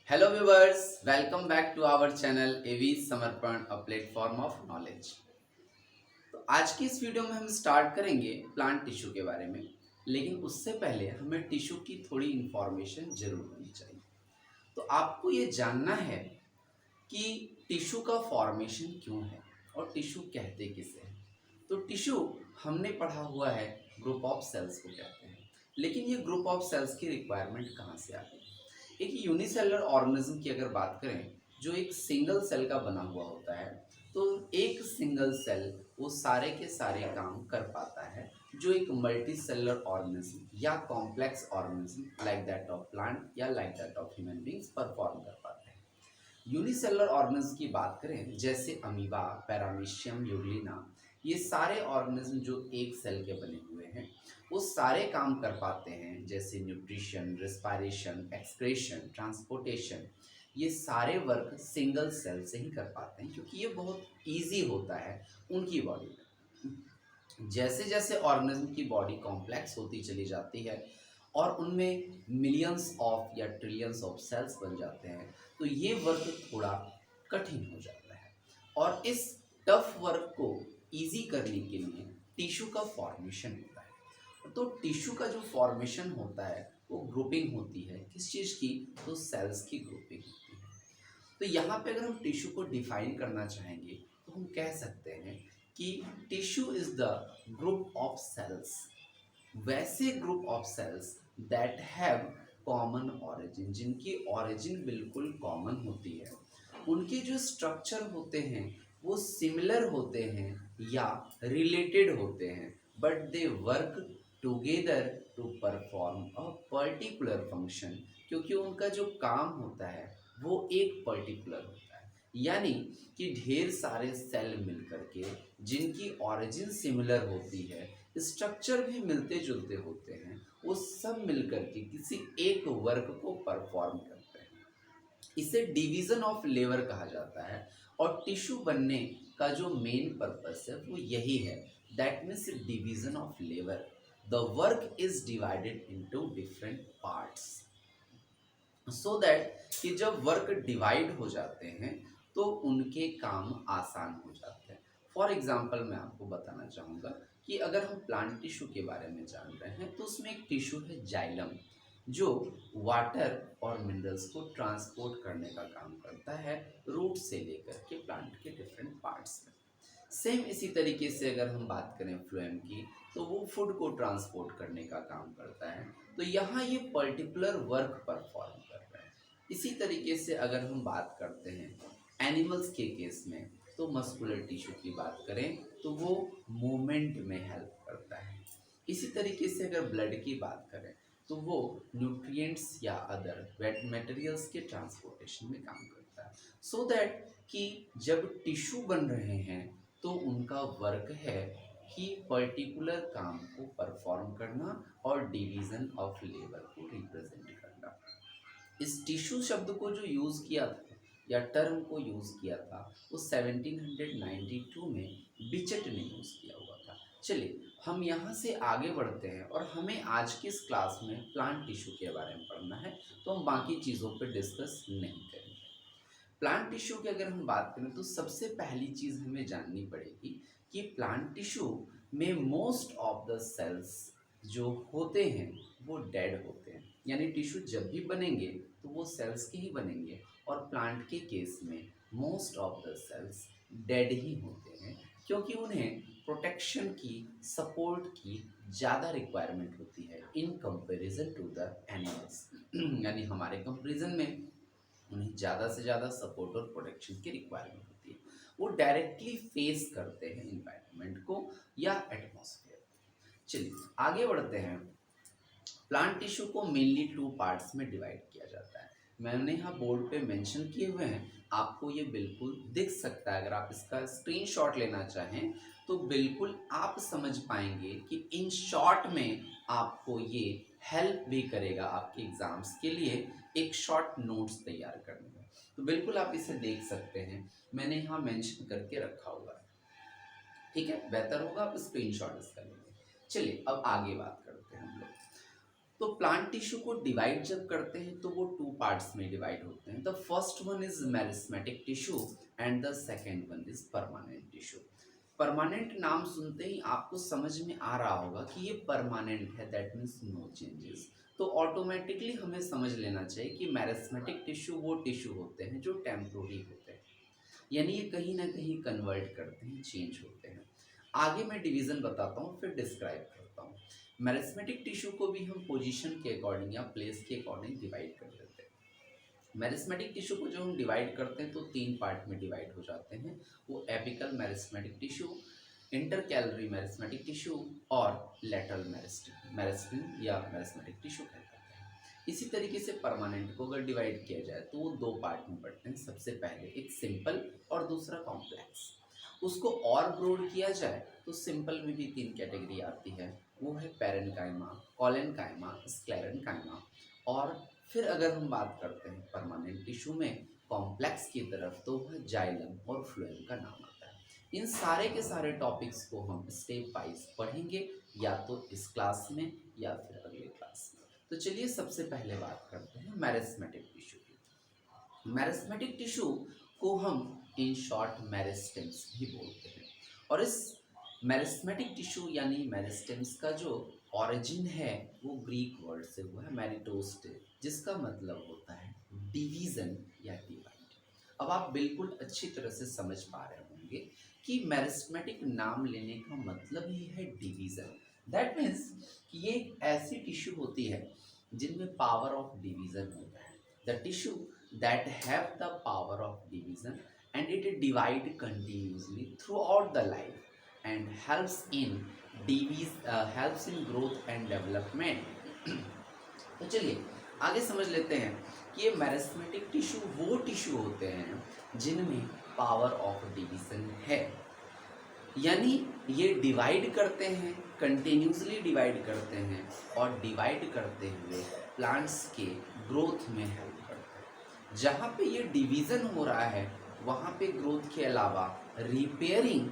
Hello viewers, welcome back to our channel AV Samarpan, a platform of knowledge. तो आज की इस वीडियो में हम स्टार्ट करेंगे प्लांट टिश्यू के बारे में। लेकिन उससे पहले हमें टिश्यू की थोड़ी इंफॉर्मेशन जरूर होनी चाहिए। तो आपको ये जानना है कि टिश्यू का फॉर्मेशन क्यों है और टिश्यू कहते किसे हैं। तो टिश्यू हमने पढ़ा हुआ है ग्रुप ऑफ सेल्स को कहते हैं। लेकिन ये ग्रुप ऑफ सेल्स की रिक्वायरमेंट कहाँ से आती है? एक यूनिसेलुलर ऑर्गेनिज्म की अगर बात करें, जो एक सिंगल सेल का बना हुआ होता है, तो एक सिंगल सेल वो सारे के सारे काम कर पाता है जो एक मल्टी सेलुलर ऑर्गेनिज्म या complex organism like that of plant या like that of human beings perform कर पाते हैं। यूनिसेलुलर ऑर्गेनिज्म की बात करें, जैसे अमीबा, पैरामीशियम, यूग्लिना, ये सारे ऑर्गेनिज्म जो एक सेल के बने हुए हैं वो सारे काम कर पाते हैं, जैसे न्यूट्रिशन, रेस्पिरेशन, एक्सक्रेशन, ट्रांसपोर्टेशन। ये सारे वर्क सिंगल सेल से ही कर पाते हैं क्योंकि ये बहुत इजी होता है उनकी बॉडी में। जैसे जैसे ऑर्गेनिज्म की बॉडी कॉम्प्लेक्स होती चली जाती है और उनमें मिलियंस ऑफ या ट्रिलियंस ऑफ सेल्स बन जाते हैं, तो ये वर्क थोड़ा कठिन हो जाता है। और इस टफ वर्क को इजी करने के लिए टिश्यू का फॉर्मेशन होता है। तो टिश्यू का जो फॉर्मेशन होता है वो ग्रुपिंग होती है, किस चीज़ की? तो सेल्स की ग्रुपिंग होती है। तो यहाँ पे अगर हम टिश्यू को डिफाइन करना चाहेंगे तो हम कह सकते हैं कि tissue is the group of cells, वैसे group of cells that have common origin, जिनकी ऑरिजिन बिल्कुल कॉमन होती है। उनके जो स्ट्रक्चर होते हैं वो सिमिलर होते हैं या रिलेटेड होते हैं, but they work together to perform a particular function, क्योंकि उनका जो काम होता है वो एक पर्टिकुलर होता है। यानी कि ढेर सारे सेल मिलकर के जिनकी ऑरिजिन सिमिलर होती है, स्ट्रक्चर भी मिलते जुलते होते हैं, वो सब मिलकर के किसी एक वर्क को परफॉर्म करते हैं। इसे डिवीजन ऑफ लेबर कहा जाता है। और टिश्यू बनने का जो मेन पर्पस है वो यही है, that means division of labour. The work is divided into different parts, so that कि जब वर्क डिवाइड हो जाते हैं तो उनके काम आसान हो जाते हैं। फॉर एग्जाम्पल मैं आपको बताना चाहूँगा कि अगर हम प्लांट टिश्यू के बारे में जान रहे हैं तो उसमें एक टिश्यू है जाइलम, जो वाटर और मिनरल्स को ट्रांसपोर्ट करने का काम करता है रूट से लेकर के प्लांट के डिफरेंट पार्ट्स में। सेम इसी तरीके से अगर हम बात करें फ्लोएम की, तो वो फूड को ट्रांसपोर्ट करने का काम करता है। तो यहाँ ये पर्टिकुलर वर्क परफॉर्म कर रहा है। इसी तरीके से अगर हम बात करते हैं एनिमल्स के केस में, तो मस्कुलर टिश्यू की बात करें तो वो मूवमेंट में हेल्प करता है। इसी तरीके से अगर ब्लड की बात करें तो वो न्यूट्रिएंट्स या अदर वेट मटेरियल्स के ट्रांसपोर्टेशन में काम करता है। सो दैट कि जब टिश्यू बन रहे हैं तो उनका वर्क है कि पर्टिकुलर काम को परफॉर्म करना और डिवीजन ऑफ लेबर को रिप्रेजेंट करना। इस टिश्यू शब्द को जो यूज़ किया था या टर्म को यूज़ किया था वो 1792 में बिचट ने यूज़ किया हुआ था। चलिए हम यहाँ से आगे बढ़ते हैं और हमें आज की इस क्लास में प्लांट टिश्यू के बारे में पढ़ना है, तो हम बाकी चीज़ों पर डिस्कस नहीं करेंगे। प्लांट टिश्यू की अगर हम बात करें तो सबसे पहली चीज़ हमें जाननी पड़ेगी कि प्लांट टिश्यू में मोस्ट ऑफ द सेल्स जो होते हैं वो डेड होते हैं। यानी टिश्यू जब भी बनेंगे तो वो सेल्स के ही बनेंगे, और प्लांट के केस में most of the cells dead ही होते हैं, क्योंकि उन्हें प्रोटेक्शन की, सपोर्ट की ज़्यादा रिक्वायरमेंट होती है in comparison to the animals. यानी हमारे कंपैरिजन में उन्हें ज़्यादा से ज़्यादा सपोर्ट और प्रोटेक्शन की रिक्वायरमेंट होती है। वो डायरेक्टली फेस करते हैं इन्वायरमेंट को या एटमॉस्फेयर को। चलिए आगे बढ़ते हैं। प्लांट टिश्यू को मेनली टू पार्ट्स में डिवाइड किया जाता है। मैंने यहाँ बोर्ड पे मेंशन किए हुए हैं, आपको ये बिल्कुल दिख सकता है। अगर आप इसका स्क्रीनशॉट लेना चाहें तो बिल्कुल आप समझ पाएंगे कि इन शॉर्ट में आपको ये हेल्प भी करेगा आपके एग्जाम्स के लिए एक शॉर्ट नोट्स तैयार करने में। तो बिल्कुल आप इसे देख सकते हैं, मैंने यहाँ मेंशन करके रखा हुआ है। ठीक है, बेहतर होगा आप स्क्रीनशॉट इसका लेंगे। चलिए अब आगे बात करते हैं हम लोग। तो प्लांट टिश्यू को डिवाइड जब करते हैं तो वो टू पार्ट्स में डिवाइड होते हैं। The first one is meristematic tissue and the second one is permanent tissue. Permanent नाम सुनते ही आपको समझ में आ रहा होगा कि ये परमानेंट है, दैट मीन्स नो चेंजेस। तो ऑटोमेटिकली हमें समझ लेना चाहिए कि मेरिस्मेटिक टिश्यू वो टिश्यू होते हैं जो टेम्पोररी होते हैं, यानी ये कहीं ना कहीं कन्वर्ट करते हैं, चेंज होते हैं। आगे मैं डिवीज़न बताता हूँ, फिर डिस्क्राइब करता हूँ। मेरिस्मेटिक टिश्यू को भी हम पोजीशन के अकॉर्डिंग या प्लेस के अकॉर्डिंग डिवाइड कर देते हैं। मेरिस्मेटिक टिश्यू को जो हम डिवाइड करते हैं तो तीन पार्ट में डिवाइड हो जाते हैं, वो apical meristematic tissue, intercalary meristematic tissue और लेटरल मेरिस्टेम या मेरिस्मेटिक टिश्यू कहते हैं। इसी तरीके से परमानेंट को अगर डिवाइड किया जाए तो वो दो पार्ट में बढ़ते हैं। सबसे पहले एक सिंपल और दूसरा कॉम्प्लेक्स। उसको और ब्रॉड किया जाए तो सिंपल में भी तीन कैटेगरी आती है, वो है पैरेन्काइमा, कोलेनकाइमा, स्क्लेरेन्काइमा। और फिर अगर हम बात करते हैं परमानेंट टिश्यू में कॉम्प्लेक्स की तरफ तो वह जाइलम और फ्लोएम का नाम आता है। इन सारे के सारे टॉपिक्स को हम स्टेप वाइज पढ़ेंगे, या तो इस क्लास में या फिर अगले क्लास में। तो चलिए सबसे पहले बात करते हैं मेरिस्मेटिक टिश्यू की। मेरिस्मेटिक टिश्यू को हम इन शॉर्ट मेरिस्टेम्स भी बोलते हैं। और इस मेरिस्मेटिक टिश्यू यानी मेरिस्टेम्स का जो ऑरिजिन है वो ग्रीक वर्ड से हुआ है मेरिटोस्टे, जिसका मतलब होता है डिवीजन या डिवाइड। अब आप बिल्कुल अच्छी तरह से समझ पा रहे होंगे कि मेरिस्मेटिक नाम लेने का मतलब ही है डिवीजन। दैट मीन्स कि ये एक ऐसी टिश्यू होती है जिनमें पावर ऑफ डिवीजन होता है। The tissue that have the power of division and it divide continuously throughout the life and helps in growth and development। तो चलिए आगे समझ लेते हैं कि ये मेरिस्मेटिक टिश्यू वो टिश्यू होते हैं जिनमें पावर ऑफ डिवीजन है, यानी ये डिवाइड करते हैं, कंटिन्यूसली डिवाइड करते हैं और डिवाइड करते हुए प्लांट्स के ग्रोथ में हेल्प करते हैं। जहाँ पे ये डिवीज़न हो रहा है वहाँ पे ग्रोथ के अलावा रिपेयरिंग,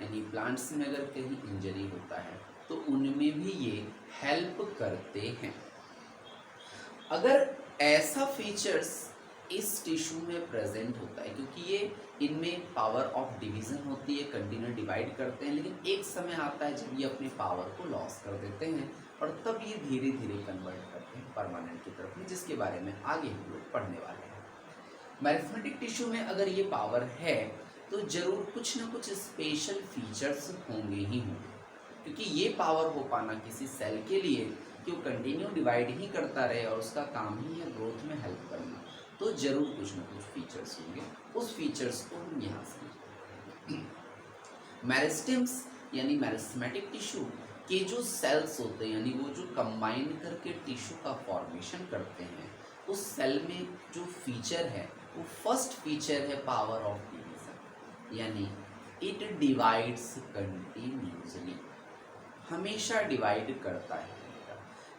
यानी प्लांट्स में अगर कहीं इंजरी होता है तो उनमें भी ये हेल्प करते हैं। अगर ऐसा फीचर्स इस टिश्यू में प्रेजेंट होता है, क्योंकि ये इनमें पावर ऑफ डिवीज़न होती है, कंटिन्यू डिवाइड करते हैं, लेकिन एक समय आता है जब ये अपने पावर को लॉस कर देते हैं और तब ये धीरे धीरे कन्वर्ट करते हैं परमानेंट की तरफ में, जिसके बारे में आगे हम लोग पढ़ने वाले हैं। मेरिस्मेटिक टिश्यू में अगर ये पावर है तो ज़रूर कुछ ना कुछ स्पेशल फीचर्स होंगे ही होंगे, क्योंकि ये पावर हो पाना किसी सेल के लिए कि वो कंटिन्यू डिवाइड ही करता रहे और उसका काम ही है ग्रोथ में हेल्प करना, तो ज़रूर कुछ ना कुछ फीचर्स होंगे। उस फीचर्स को हम यहाँ समझेंगे। मेरिस्टेम्स यानी मेरिस्मेटिक टिश्यू के जो सेल्स होते हैं, यानी वो जो कंबाइन करके टिश्यू का फॉर्मेशन करते हैं, उस सेल में जो फीचर है वो फर्स्ट फीचर है पावर ऑफ डिवीजन, यानी इट डिवाइड्स कंटिन्यूसली, हमेशा डिवाइड करता है।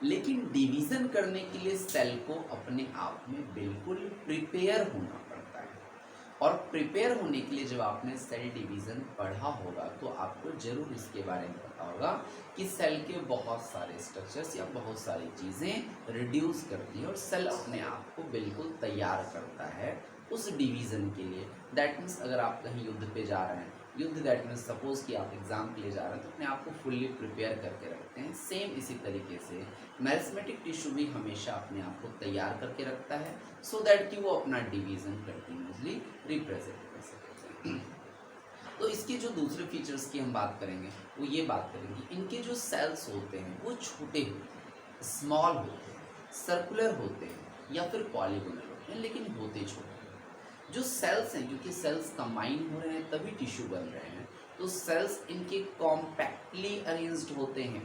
लेकिन डिवीज़न करने के लिए सेल को अपने आप में बिल्कुल प्रिपेयर होना पड़ता है, और प्रिपेयर होने के लिए जब आपने सेल डिवीज़न पढ़ा होगा तो आपको ज़रूर इसके बारे में पता होगा कि सेल के बहुत सारे स्ट्रक्चर्स या बहुत सारी चीज़ें रिड्यूस करती है और सेल अपने आप को बिल्कुल तैयार करता है उस डिवीज़न के लिए। दैट मीन्स अगर आप कहीं युद्ध पे जा रहे हैं, युद्ध दैट मीन्स सपोज कि आप एग्ज़ाम के लिए जा रहे हैं, तो अपने आप को फुल्ली प्रिपेयर करके रखते हैं। सेम इसी तरीके से मेरिस्मेटिक टिश्यू भी हमेशा अपने आप को तैयार करके रखता है, सो दैट कि वो अपना डिवीज़न कंटिन्यूसली रिप्रेजेंट कर सके। तो इसके जो दूसरे फीचर्स की हम बात करेंगे वो ये बात करेंगे, इनके जो सेल्स होते हैं वो छोटे होते हैं, स्मॉल होते हैं, सर्कुलर होते हैं या फिर पॉलीगोनल होते हैं, लेकिन होते छोटे हैं। जो सेल्स हैं, क्योंकि सेल्स कंबाइन हो रहे हैं तभी टिश्यू बन रहे हैं, तो सेल्स इनके कॉम्पैक्टली अरेंज्ड होते हैं,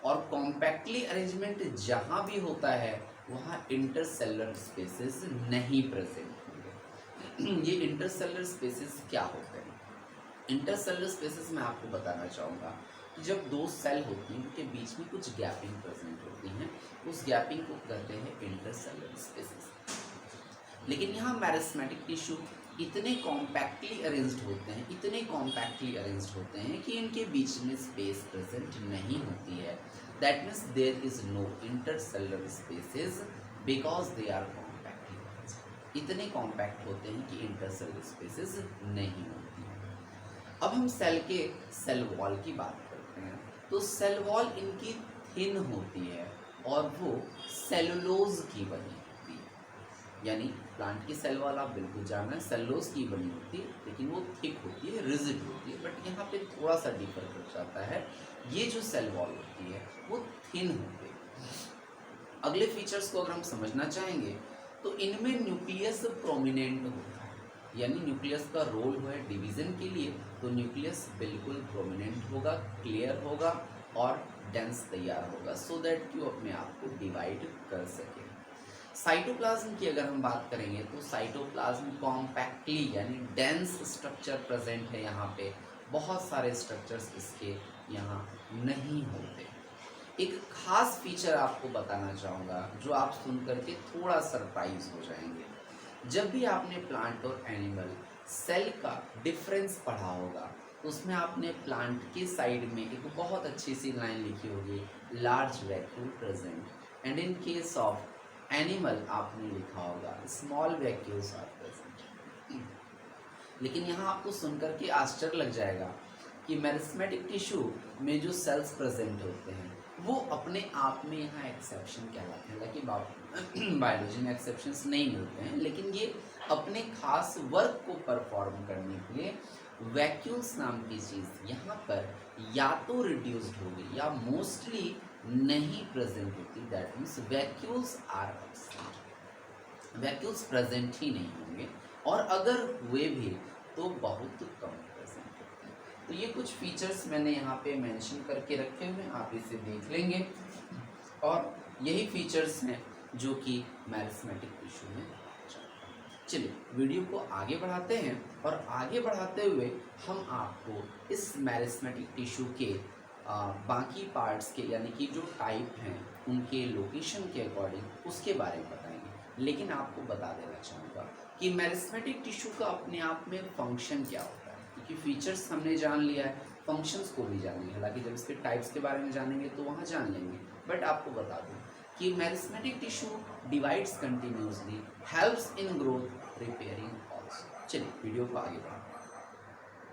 और कॉम्पैक्टली अरेंजमेंट जहाँ भी होता है वहाँ इंटरसेलुलर स्पेसेस नहीं प्रेजेंट होंगे। ये इंटरसेलुलर स्पेसेस क्या होते हैं? इंटरसेलुलर स्पेसेस मैं आपको बताना चाहूँगा कि जब दो सेल होती हैं उनके बीच में कुछ गैपिंग प्रेजेंट होती हैं, उस गैपिंग को कहते हैं इंटरसेलुलर स्पेसेस। लेकिन यहाँ मेरिस्मेटिक टिश्यू इतने कॉम्पैक्टली अरेंज्ड होते हैं, इतने कॉम्पैक्टली अरेंज्ड होते हैं कि इनके बीच में स्पेस प्रेजेंट नहीं होती है। That means there is no intercellular spaces because they are compact. इतने कॉम्पैक्ट होते हैं कि इंटरसेलुलर स्पेसेस नहीं होती। अब हम सेल के सेल वॉल की बात करते हैं। तो सेल वॉल इनकी थिन होती है और वो सेलुलोज की बनी होती है। यानी प्लांट की सेल वॉल आप बिल्कुल जान रहे हैं सेलुलोज की बनी होती है, लेकिन वो थिक होती है, रिजिड होती है। बट यहाँ पे थोड़ा सा डिफर कर जाता है, ये जो सेल वॉल होती है वो थिन होती है। अगले फीचर्स को अगर हम समझना चाहेंगे तो इनमें न्यूक्लियस प्रोमिनेंट होता है, यानी न्यूक्लियस का रोल है डिवीजन के लिए, तो न्यूक्लियस बिल्कुल प्रोमिनेंट होगा, क्लियर होगा और डेंस तैयार होगा, सो दैट कि वो अपने आप को डिवाइड कर सके। साइटोप्लाज्म की अगर हम बात करेंगे तो साइटोप्लाज्म कॉम्पैक्टली यानी डेंस स्ट्रक्चर प्रेजेंट है यहाँ पे, बहुत सारे स्ट्रक्चर्स इसके यहाँ नहीं होते। एक खास फीचर आपको बताना चाहूँगा जो आप सुन करके थोड़ा सरप्राइज हो जाएंगे। जब भी आपने प्लांट और एनिमल सेल का डिफरेंस पढ़ा होगा तो उसमें आपने प्लांट के साइड में एक बहुत अच्छी सी लाइन लिखी होगी, large vacuole present, and in case of animal आपने लिखा होगा स्मॉल वैक्यूल्स आर प्रेजेंट। लेकिन यहाँ आपको सुनकर के आश्चर्य लग जाएगा कि मेरिस्मेटिक टिश्यू में जो सेल्स प्रेजेंट होते हैं वो अपने आप में यहाँ एक्सेप्शन कहलाते हैं। हालांकि बायोलॉजी में एक्सेप्शंस नहीं मिलते हैं, लेकिन ये अपने खास वर्क को परफॉर्म करने के लिए वैक्यूल्स नाम की चीज़ यहाँ पर या तो रिड्यूस्ड होगी या मोस्टली नहीं प्रेजेंट होती। That means vacuoles are absent, vacuoles present ही नहीं होंगे, और अगर हुए भी तो बहुत कम प्रेजेंट होते हैं। तो ये कुछ फीचर्स मैंने यहाँ पे मेंशन करके रखे हुए हैं, आप इसे देख लेंगे। और यही फीचर्स हैं जो कि मेरिस्मेटिक टिश्यू में। चलिए वीडियो को आगे बढ़ाते हैं, और आगे बढ़ाते हुए हम आपको इस मेरिस्मेटिक टिश्यू के बाकी पार्ट्स के यानी कि जो टाइप हैं उनके लोकेशन के अकॉर्डिंग उसके बारे में बताएंगे। लेकिन आपको बता देना चाहूँगा कि मेरिस्मेटिक टिश्यू का अपने आप में फंक्शन क्या होता है, क्योंकि फीचर्स हमने जान लिया है, फंक्शंस को भी जानेंगे। हालांकि जब इसके टाइप्स के बारे में जानेंगे तो वहाँ जान लेंगे, बट आपको बता दूँ कि meristematic tissue divides continuously, helps in growth, repairing also. चलिए वीडियो को आगे बढ़ाते हैं।